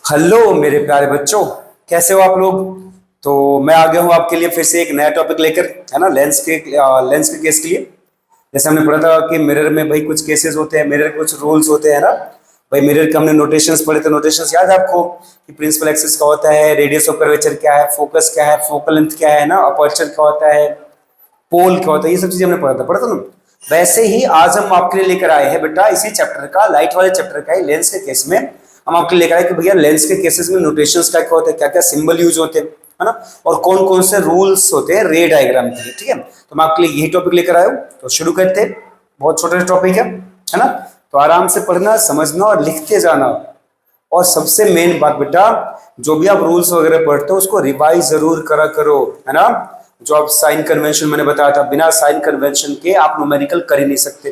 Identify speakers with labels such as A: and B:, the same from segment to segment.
A: Hello मेरे प्यारे बच्चों, कैसे हो आप लोग। तो मैं आ गया हूँ आपके लिए फिर से एक नया टॉपिक लेकर, है ना। लेंस के केस के लिए जैसे हमने पढ़ा था कि मिरर में भाई कुछ केसेस होते हैं, मिरर के कुछ रूल्स होते हैं ना। भाई मिरर के हमने नोटेशंस पढ़े थे। नोटेशंस याद है आपको कि प्रिंसिपल एक्सिस क्या होता है, रेडियस ऑफ कर्वेचर क्या है, फोकस क्या है, फोकल लेंथ क्या है ना, अपर्चर क्या होता है, पोल क्या होता है, ये सब चीजें हमने पढ़ा था ना। वैसे ही आज हम आपके लिए लेकर आए हैं बेटा इसी चैप्टर का, लाइट वाले चैप्टर का ही लेंस के केस में हम आपके लिए लेकर आए कि भैया लेंस के केसेस में नोटेशंस क्या क्या होते हैं, क्या क्या सिंबल यूज होते हैं, है ना। और कौन कौन से रूल्स होते हैं रे डायग्राम के लिए। ठीक है, तो मैं आपके लिए यही टॉपिक लेकर आया हूँ। तो शुरू करते हैं। बहुत छोटा टॉपिक है ना। तो आराम से पढ़ना, समझना और लिखते जाना। और सबसे मेन बात बेटा, जो भी आप रूल्स वगैरह पढ़ते हो उसको रिवाइज जरूर करा करो, है ना। जो आप साइन कन्वेंशन मैंने बताया था, बिना साइन कन्वेंशन के आप न्यूमेरिकल कर ही नहीं सकते।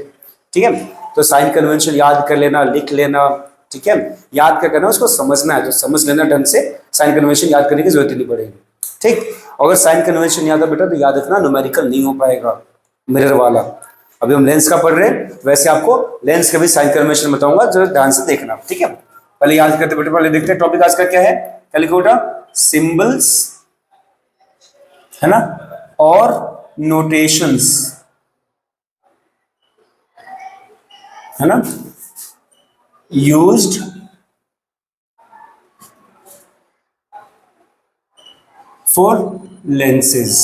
A: ठीक है, तो साइन कन्वेंशन याद कर लेना, लिख लेना। ठीक है, याद क्या करना, उसको समझना है तो समझ लेना ढंग से। साइन कन्वेंशन याद करने की जरूरत ही नहीं पड़ेगी। ठीक, अगर साइन कन्वेंशन याद है बेटा तो याद रखना न्यूमेरिकल नहीं हो पाएगा मिरर वाला। अभी हम लेंस का पढ़ रहे हैं, वैसे आपको लेंस के भी साइन कन्वेंशन बताऊंगा, जरा ध्यान से देखना। ठीक है, पहले याद करते बेटे, पहले देखते हैं टॉपिक आज का क्या है। क्या लिखो बेटा, सिंबल्स, है ना, और नोटेशंस, है ना, यूज्ड फॉर लेंसेज।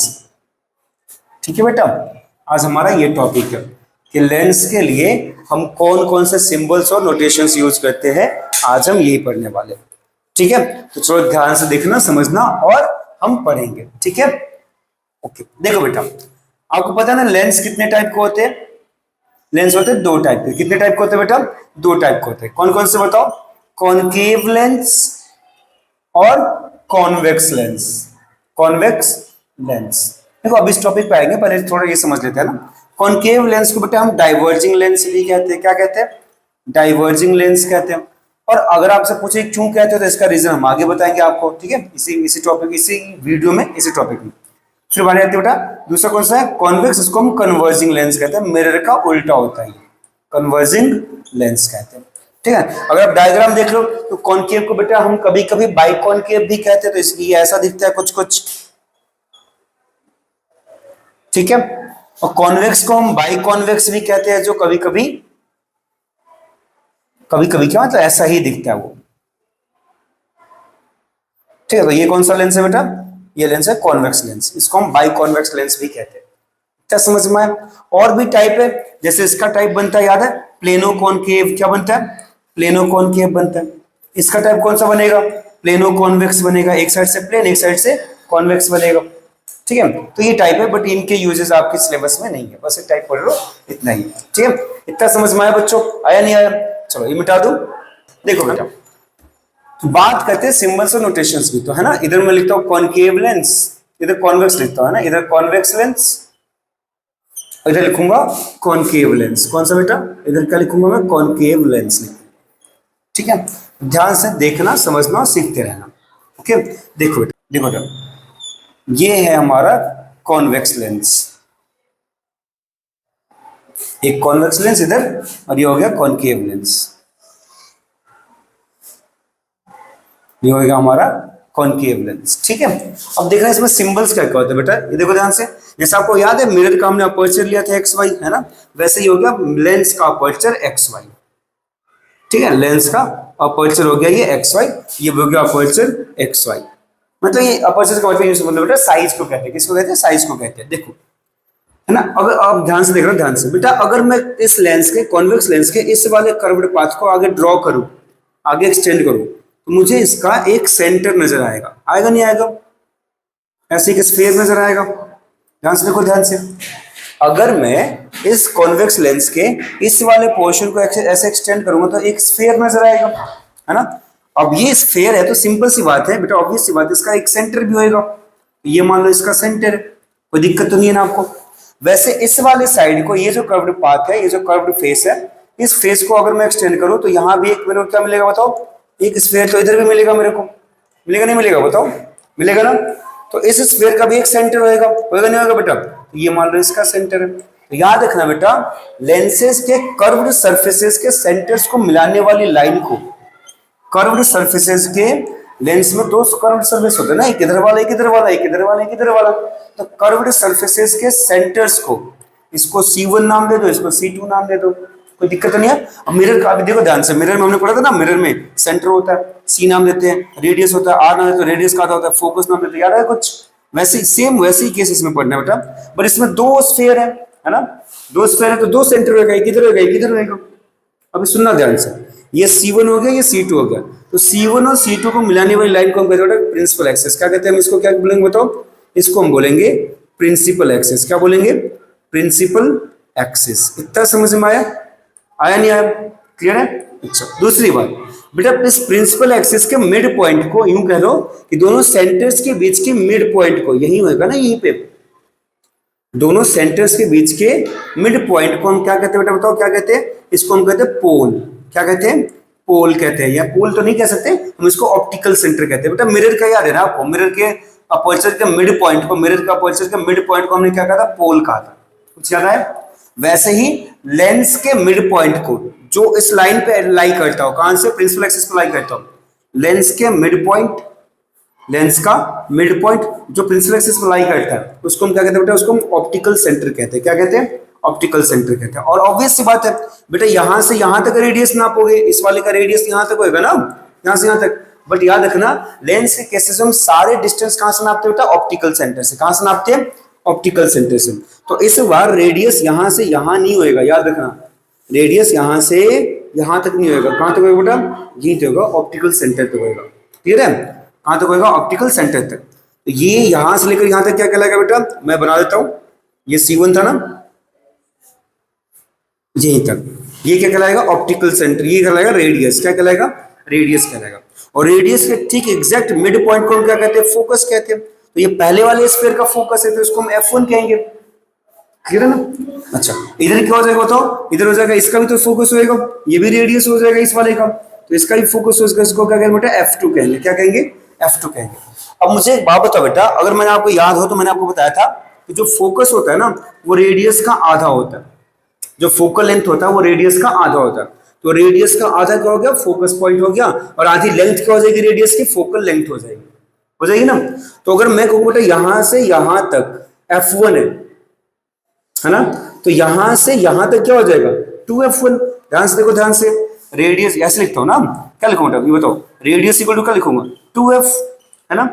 A: ठीक है बेटा, आज हमारा ये टॉपिक है कि लेंस के लिए हम कौन कौन से सिंबल्स और नोटेशंस यूज करते हैं, आज हम यही पढ़ने वाले। ठीक है, तो चलो ध्यान से देखना, समझना और हम पढ़ेंगे। ठीक है, ओके। देखो बेटा, आपको पता है ना लेंस कितने टाइप के होते हैं। लेंस होते हैं दो टाइप के। कितने टाइप के होते हैं बेटा, दो टाइप के होते हैं। कौन कौन से बताओ, कॉनकेव लेंस और कॉन्वेक्स लेंस। कॉन्वेक्स लेंस, देखो अब इस टॉपिक पे आएंगे, पहले थोड़ा ये समझ लेते हैं ना। कॉनकेव लेंस को बेटा हम डाइवर्जिंग लेंस भी कहते हैं। क्या कहते हैं, डाइवर्जिंग लेंस कहते हैं। और अगर आपसे पूछे क्यों कहते हैं तो इसका रीजन हम आगे बताएंगे आपको। ठीक है, इसी टॉपिक, इसी वीडियो में, इसी टॉपिक में। फिर बात आती है बेटा, दूसरा कौन सा है, कॉन्वेक्स। इसको हम कन्वर्जिंग लेंस कहते हैं, मिरर का उल्टा होता है, कन्वर्जिंग लेंस कहते हैं। ठीक है, अगर आप डायग्राम देख लो तो कॉनकेव को बेटा हम कभी कभी बाइकॉनकेव भी कहते हैं, तो इसलिए ऐसा दिखता है कुछ कुछ। ठीक है, और कॉन्वेक्स को हम बाइकॉन्वेक्स भी कहते हैं, जो कभी कभी क्या मतलब ऐसा ही दिखता है वो। ठीक है, तो ये कौन सा लेंस है बेटा, ये लेंस है कॉन्वेक्स लेंस, इसको हम बाइकॉन्वेक्स लेंस भी कहते हैं। क्या समझ में आया। और भी टाइप है, जैसे इसका टाइप बनता है, याद है, प्लेनो कॉनकेव। क्या बनता है, प्लेनो कॉनकेव बनता है। इसका टाइप कौन सा बनेगा, प्लेनो कॉन्वेक्स बनेगा, एक साइड से प्लेन एक साइड से कॉन्वेक्स बनेगा। ठीक है, तो ये टाइप है, बट इनके यूजेस आपके सिलेबस में नहीं है, बस एक टाइप पढ़ लो, इतना ही। ठीक है, इतना समझ में आया बच्चों, आया नहीं आया। चलो ये मिटा दूं। देखो बेटा, तो बात करते हैं सिंबल्स और नोटेशंस की, तो है ना। इधर मैं लिखता हूँ कॉनकेव लेंस, इधर कॉन्वेक्स लिखता हूँ, है ना, इधर कॉन्वेक्स लेंस, इधर लिखूंगा कॉनकेव लेंस। कौन सा बेटा, इधर क्या लिखूंगा मैं, कॉनकेव लेंस लिखूंगा। ठीक है, ध्यान से देखना, समझना और सीखते रहना। ओके, देखो बेटा, देखो बेटा, ये है हमारा कॉन्वेक्स लेंस, एक कॉन्वेक्स लेंस इधर, और ये हो गया कॉनकेव लेंस, ये हो गया हमारा कॉनकेव लेंस। ठीक है, अब देखना इसमें सिंबल्स क्या क्या होते हैं बेटा, ये देखो ध्यान से। जैसे आपको याद है मिरर का हमने अपर्चर लिया था एक्स वाई, है ना, वैसे ही हो गया लेंस का अपर्चर एक्स वाई। ठीक है, लेंस का अपर्चर हो गया ये एक्स वाई, ये हो गया अपर्चर एक्स वाई। मतलब ये अपर्चर का मतलब बेटा साइज को कहते हैं, किसको कहते हैं, साइज को कहते हैं। देखो, है ना, अगर आप ध्यान से देख रहे हो, ध्यान से बेटा, अगर मैं इस लेंस के, कॉन्वेक्स लेंस के इस वाले कर्व्ड पाथ को आगे ड्रॉ करूं, आगे एक्सटेंड करूं, तो मुझे इसका एक सेंटर नजर आएगा, आएगा नहीं आएगा, ऐसे एक स्फीयर नजर आएगा। ध्यान से देखो, ध्यान से। अगर मैं इस कॉन्वेक्स लेंस के इस वाले पोर्शन को ऐसे एक्सटेंड करूंगा तो एक स्फीयर नजर आएगा, है ना। अब ये स्फीयर है तो सिंपल सी बात है बेटा, ऑब्वियस सी बात है, इसका एक सेंटर भी होएगा। ये मान लो इसका सेंटर है, कोई दिक्कत तो नहीं है ना आपको। वैसे इस वाले साइड को, ये जो कर्व्ड पाथ है, ये जो कर्व्ड फेस है, इस फेस को अगर मैं एक्सटेंड करूं तो यहां भी एक मेरे को क्या मिलेगा बताओ, एक स्फीयर तो इधर भी मिलेगा मेरे को, मिलेगा नहीं मिलेगा बताओ, मिलेगा ना। तो इस स्फीयर का भी एक सेंटर होएगा नहीं होगा बेटा, तो ये मान लो इसका सेंटर है। तो याद रखना बेटा, लेंसेज के कर्व्ड सरफेसेस के सेंटर्स को मिलाने वाली लाइन को कर्व्ड सरफेसेस के लेंस में दो कर्व्ड सरफेस होते हैं ना, एक इधर वाला एक इधर वाला, एक इधर वाला एक इधर वाला। तो कर्व्ड सरफेसेस के सेंटर्स को, इसको C1 नाम दे दो, इसको C2 नाम दे दो, कोई दिक्कत नहीं है। अब मिरर का अभी देखो ध्यान से, मिरर में हमने पढ़ा था ना, मिरर में सेंटर होता है, C नाम देते हैं, रेडियस होता है R नाम देते हैं, रेडियस का होता है फोकस नाम देते हैं, याद है कुछ? वैसे सेम वैसे ही केस इसमें पढ़ना है बेटा। बट इसमें दो स्फीयर है ना, दो स्फीयर है तो दो सेंटर होगा, एक इधर होगा एक इधर होगा। अभी सुनना ध्यान से, ये C1 हो गया, ये C2 हो गया, तो C1 और C2 को मिलाने वाली लाइन को हम कहते हैं प्रिंसिपल एक्सिस। क्या कहते हैं हम इसको, क्या बोलेंगे बताओ? इसको हम बोलेंगे प्रिंसिपल एक्सिस। क्या बोलेंगे? Principal axis. इतना समझ में आया? आया नहीं आया? क्लियर है? अच्छा, दूसरी बात बेटा, इस प्रिंसिपल एक्सिस के मिड पॉइंट को यूं कह लो कि दोनों सेंटर्स के बीच के मिड पॉइंट को, यही होगा ना, यहीं पे दोनों सेंटर्स के बीच के मिड पॉइंट को हम क्या कहते हैं बेटा बताओ? क्या कहते हैं इसको? हम कहते हैं पोल। क्या कहते हैं? पोल कहते हैं। या पोल तो नहीं कह सकते हम, इसको ऑप्टिकल सेंटर कहते हैं। बेटा मिरर का याद है ना आपको, मिरर के अपर्चर के मिड पॉइंट को, मिरर का अपर्चर के मिड पॉइंट को हमने क्या कहा था? पोल कहा था। कुछ याद है? वैसे ही लेंस के मिड पॉइंट को, जो इस लाइन पे लाई करता हो, कहां से? प्रिंसिपल एक्सिस पे लाई करता हो, लेंस के मिड पॉइंट, लेंस का मिड पॉइंट जो प्रिंसिपल एक्सिस पे लाई करता है, उसको हम क्या कहते हैं बेटा? उसको हम ऑप्टिकल सेंटर कहते हैं। क्या कहते हैं? ऑप्टिकल सेंटर कहते हैं। और ऑब्वियस सी बात है बेटा, यहां से यहां तक रेडियस नापोगे, इस वाले का रेडियस यहां तक होगा ना, यहां से यहां तक। बट याद रखना, लेंस के केसेस में हम सारे डिस्टेंस कहां से नापते हैं बेटा? ऑप्टिकल सेंटर से। कहां से नापते हैं? ऑप्टिकल सेंटर से। तो इस बार रेडियस यहां से यहां नहीं होएगा, याद रखना, रेडियस यहां से यहां तक नहीं होएगा। कहां तक होगा बेटा? यहीं तक होगा, ऑप्टिकल सेंटर तक होएगा। क्लियर है? कहां तक होएगा? ऑप्टिकल सेंटर तक। तो ये यहां से लेकर यहां तक क्या कहलाएगा बेटा? मैं बना देता हूं, ये C1 था ना, यहीं तक, ये क्या कहलाएगा? Optical centre. ये कहलाएगा रेडियस। क्या कहलाएगा? रेडियस कहलाएगा। और रेडियस के ठीक एग्जैक्ट मिड पॉइंट को हम क्या कहते हैं? फोकस कहते हैं। तो ये पहले वाले स्फीयर का फोकस है, तो इसको हम F1 कहेंगे। क्लियर है ना? अच्छा, इधर क्या हो जाएगा बताओ? इधर हो जाएगा, इसका भी तो फोकस होएगा, ये भी रेडियस हो जाएगा इस वाले का, तो इसका भी फोकस होगा, इसको क्या कहेंगे बेटा? F2 कहेंगे। क्या कहेंगे? F2 कहेंगे। अब मुझे एक बात बताओ बेटा, अगर मैंने आपको याद हो तो मैंने आपको बताया था कि जो फोकस होता है ना, वो रेडियस का आधा होता है। जो फोकल लेंथ होता है वो रेडियस का आधा होता है। तो रेडियस का आधा क्या हो गया? फोकस पॉइंट हो गया। और आधी लेंथ क्या हो जाएगी रेडियस की? फोकल लेंथ हो जाएगी। हो जाएगी ना? तो अगर मैं कहूं बेटा यहां से यहां तक F1 है ना, तो यहां से यहां तक क्या हो जाएगा? 2F1। ध्यान से देखो, ध्यान से, रेडियस ऐसे लिखता हूं ना, क्या लिखूंगा ये बताओ? रेडियस इक्वल टू क्या लिखूंगा? 2F, है ना।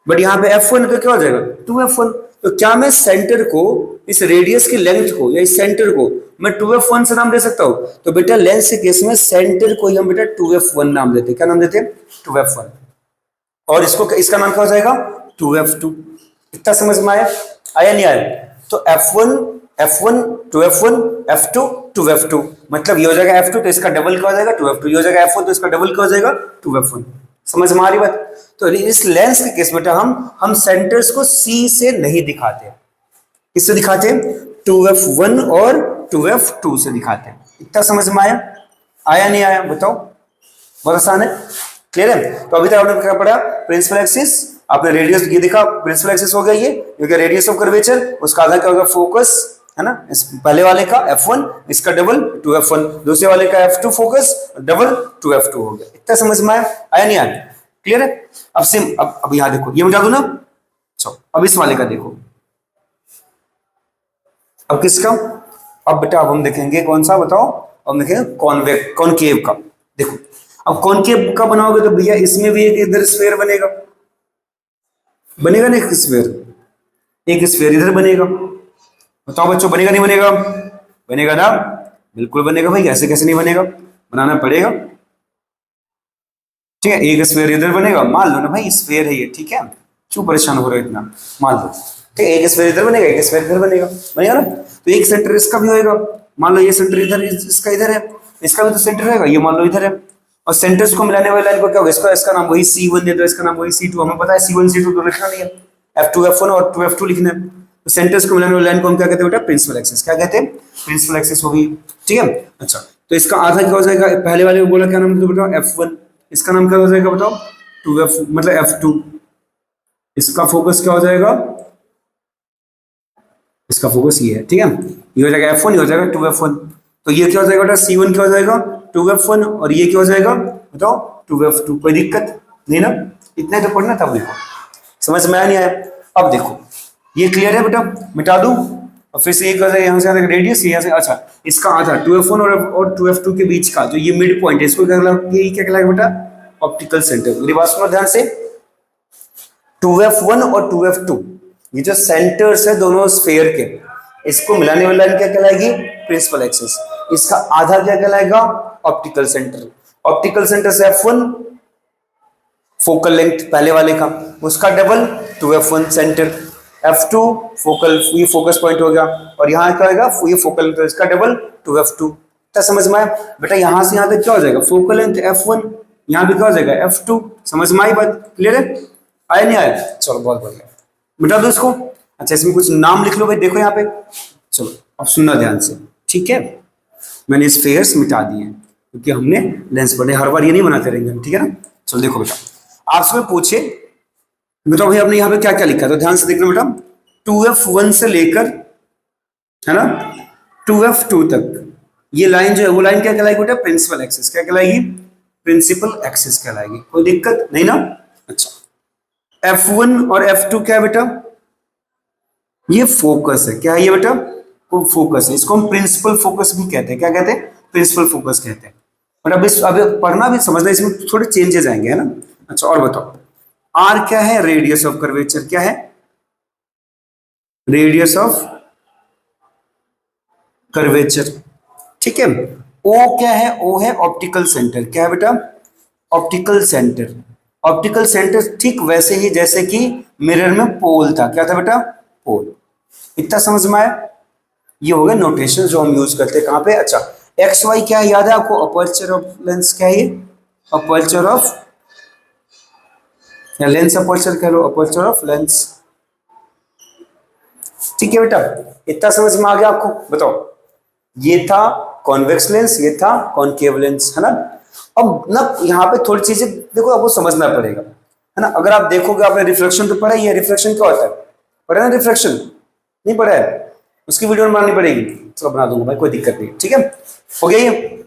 A: बट यहाँ पे F1 का क्या हो जाएगा? 2F1। तो क्या मैं सेंटर को, इस रेडियस की लेंथ को या इस सेंटर को मैं 2F1 से नाम दे सकता हूं? तो बेटा लेंस के केस में सेंटर को ही हम बेटा 2F1 नाम देते हैं। क्या नाम देते हैं? 2F1। और इसको, इसका नाम क्या हो जाएगा? 2F2। इतना समझ में आया? आया नहीं आया? तो F1 F1 2F1, F2 2F2, मतलब ये हो जाएगा F2, तो इसका डबल क्या हो जाएगा? 2F2। ये हो जाएगा F1, तो इसका डबल क्या हो जाएगा? 2F1। समझ में आ रही बात? तो इस लेंस के केस बेटा हम सेंटर्स को C से नहीं दिखाते। किससे दिखाते हैं? 2F1 और 2F2 से दिखाते हैं। इतना समझ में आया? आया नहीं आया बताओ? बहुत आसान है। क्लियर है? तो अभी तक आपने क्या पढ़ा? प्रिंसिपल एक्सिस, आपने रेडियस ये देखा, प्रिंसिपल एक्सिस हो गया ये, क्योंकि रेडियस ऑफ कर्वेचर, उसका आधा क्या होगा? फोकस, है ना। इस पहले वाले का F1, इसका डबल 2F1, दूसरे वाले का F2 फोकस, डबल 2F2 हो गया। इतना समझ में आया? आया नहीं आया? क्लियर है? अब सिम, अब यहां देखो, ये बता दो ना। चलो अब इस वाले का देखो, अब किसका? अब बेटा अब हम देखेंगे कौन सा बताओ? अब हम देखेंगे कॉनकेव का। देखो अब कॉनकेव का बनाओगे तो भैया इसमें भी एक इधर स्फीयर बनेगा, बनेगा ना एक स्फीयर, एक स्फीयर इधर बनेगा। बताओ बच्चों, बनेगा नहीं बनेगा? बनेगा ना, बिल्कुल बनेगा भाई, ऐसे कैसे नहीं बनेगा? बनाना पड़ेगा। ठीक है, एक स्फीयर इधर बनेगा, मान लो ना भाई स्फीयर है ये, ठीक है, क्यों परेशान हो रहे हो इतना, मान लो। ठीक है, एक स्फीयर इधर बनेगा, एक स्फीयर इधर बनेगा, बनेगा ना। तो एक सेंटर इसका भी होएगा, मान लो ये सेंटर इधर, इसका इधर है, इसका भी तो सेंटर रहेगा, ये मान लो इधर है। और सेंटर्स को मिलाने वाली लाइन को क्या होगा? इसका नाम वही C1 दे दो, इसका नाम वही C2, हमें पता है C1 C2 तो लिखना नहीं है, F2 F1 और 2F2 लिखना है। तो सेंटर्स को मिलाने वाली लाइन को हम क्या कहते हैं बेटा? Principal axis. क्या कहते हैं? प्रिंसिपल एक्सिस होगी। ठीक है, अच्छा, तो इसका आधा क्या हो जाएगा? पहले वाले को बोला क्या नाम बताओ? F1। इसका नाम क्या हो जाएगा बताओ? 2F मतलब F2। इसका फोकस क्या हो जाएगा? इसका फोकस ये है, ठीक है, ये हो जाएगा F1, ये हो जाएगा 2F1। तो ये क्या हो जाएगा बेटा? C1 क्या हो जाएगा? 2F1, और ये क्या हो जाएगा बताओ? 2f2, कोई दिक्कत नहीं ना, इतना ही तो पढ़ना था देखो, समझ में आया नहीं आया? अब देखो ये क्लियर है बेटा, मिटा दूं और फिर से एक यहाँ से रेडियस यहाँ से, अच्छा इसका आधा 2f1 और 2f2 के बीच का जो ये मिड पॉइंट है इसको क्या कहलाएगा बेटा? Optical centre. मेरी बात सुनो ध्यान से, 2f1 और 2f2 ये जो सेंटर्स है दोनों स्फीयर के, इसको मिलाने वाली लाइन क्या कहलाएगी? Principal axis. इसका आधा क्या कहलाएगा? Optical centre. ऑप्टिकल सेंटर से f1 फोकल लेंथ पहले वाले का, उसका double 2f1 centre, f2 focal, ये फोकस पॉइंट हो गया, और यहाँ क्या होगा? ये फोकल लेंथ, इसका डबल 2f2। क्या समझ में आया बेटा? यहां से यहां तक क्या हो जाएगा? फोकल लेंथ f1, यहां भी क्या हो जाएगा? f2। समझ में आई बात? क्लियर है? आया नहीं आया? चलो बहुत बढ़िया, मिटा दो इसको। अच्छा इसमें कुछ नाम लिख लो भाई, देखो यहाँ पे। चलो अब सुनना ध्यान से, ठीक है? मैंने स्फीयर्स मिटा दिए क्योंकि हमने लेंस पढ़े, हर बार ये नहीं बनाते रहेंगे हम, ठीक है ना? चलो देखो बेटा, आपसे पूछे बेटा भाई आपने यहाँ पे क्या क्या लिखा है, तो ध्यान से देखना बेटा। 2f1 से लेकर, है ना, 2f2 तक ये लाइन जो है वो लाइन क्या कहलाएगी बेटा? Principal axis. क्या कहलाएगी? प्रिंसिपल एक्सिस कहलाएगी। कोई दिक्कत नहीं ना? अच्छा f1 और f2 क्या है बेटा? ये फोकस है। क्या है ये बेटा? वो फोकस है, इसको हम प्रिंसिपल फोकस भी कहते हैं। क्या कहते हैं? प्रिंसिपल फोकस कहते हैं। और अब पढ़ना भी समझना, इसमें थोड़े चेंजेस आएंगे, है ना? अच्छा और बताओ, आर क्या है? Radius of curvature. क्या है? रेडियस ऑफ कर्वेचर, ठीक है। ओ क्या है? ओ है ऑप्टिकल सेंटर। क्या है बेटा? Optical centre. ऑप्टिकल सेंटर ठीक वैसे ही जैसे कि मिरर में पोल था। क्या था बेटा? पोल। इतना समझ में आया? ये हो गया नोटेशन जो हम यूज करते हैं कहां पे? अच्छा एक्स वाई क्या है? याद है आपको? Aperture of lens. क्या है ये? अपर्चर ऑफ, या लेंस अपर्चर कह लो, अपर्चर ऑफ लेंस, ठीक है बेटा? इतना समझ में आ गया आपको? बताओ, ये था कॉन्वेक्स लेंस, ये था कॉनकेव लेंस, है ना? अब ना यहाँ पे थोड़ी चीजें देखो आपको समझना पड़ेगा, है ना? अगर आप देखोगे, आपने रिफ्लेक्शन तो पढ़ा ही है, रिफ्लेक्शन क्या होता है? पढ़ा ना रिफ्लेक्शन? नहीं पढ़ा है? उसकी वीडियो बनानी पड़ेगी, चलो बना दूंगा भाई, कोई दिक्कत नहीं, ठीक है? हो गया ये?